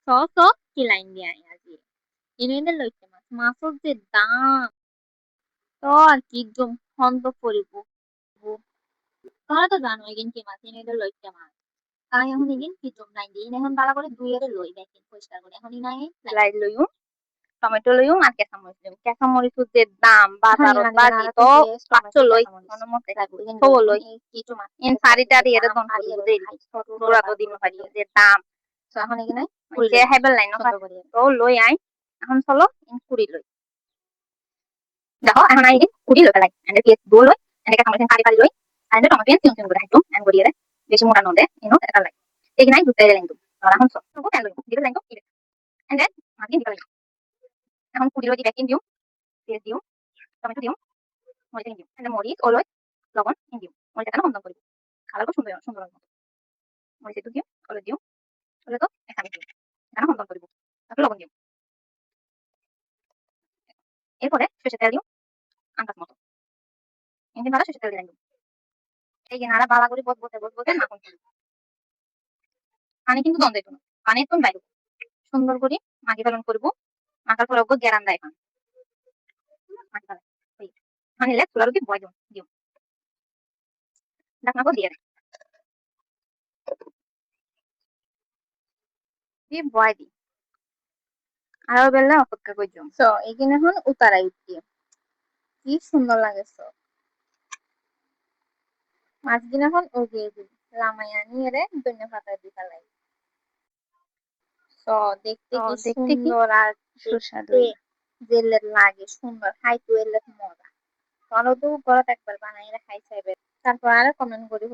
স কি লাইন দিয়ে আই আজি ইনুইদের লইতে মাছর যে দাম তো আর কি একদম হন্ত পড়িব তোমরা তো জানো এগিন কি মাছ ইনুইদের লইতে মাছ তাই এখন এগিন কি জম লাইন দিয়ে এখন বালা করে দুই এর লই দেখেন পরিষ্কার করে এখন নাই লাইন লইও টমেটো লইও আর কেঁচা মরিচের যে দাম বাজারত বাজি তো 500 লই মনমতে তো লই ইন সারিটা দিয়ে এর দন করি দেই পুরা তো দিন পারি যে দাম তো এখন এখানে যে হেবেল লাইন তো লই আই এখন চলো ইন কুড়ি লই দেখো এখন আই কুড়ি লই পেলাই এন্ড পিএস দো লই এন্ড কেঁচা মরিচ কাটি কাটি লই এন্ড টমেটো চিন চিন করে হাইতো এন্ড গড়িয়ে বেশি মোটা নদে ইনো এটা লাই এখানে দুটো লাইন তো এখন সব কেন লই দিতে লাইন তো এন্ড দেন মাগি দিতে লাইন এখন কুড়ি লই দিবে কিন দিও পেঁয়াজ দিও টমেটো দিও মরিচ দিও এন্ড মরিচ অলওয়েজ লবণ দিও মরিচ কেন বন্ধ করি কালার খুব সুন্দর সুন্দর হবে মরিচ দিও অলওয়েজ দিও তাহলে তো একটা দিও কেন বন্ধ করিব তারপর লবণ দিও এরপরে সরষের তেল দিও আন্দাজ মতো ইঞ্জিন ভাড়া সরষের তেল দিলাম এই যে নাড়া বাড়া করে বসবতে মাখন পানি কিন্তু দ্বন্দ্ব দিত না পানি একদম বাইরে সুন্দর করে মাখি পালন করবো মাখার পর অজ্ঞ গ্যারান দেয় পান মাখি পালন মানে লেখ তুলার বয় দিও ঢাকনা দিয়ে দিয়ে বয় দিই আরো বেলা অপেক্ষা করছো তো এখানে এখন উতারাই উঠি কি সুন্দর লাগে মাছ দিন এখন উগিয়ে দিই লামাইয়া নিয়ে রে ধনিয়া পাতা দিয়ে ফেলাই তো দেখতে কি সুন্দর আর সুস্বাদু জেলে লাগে সুন্দর খাইতে এলে মজা চলো তো ঘরত একবার বানাই খাই চাইবে তারপর আর কমেন্ট করি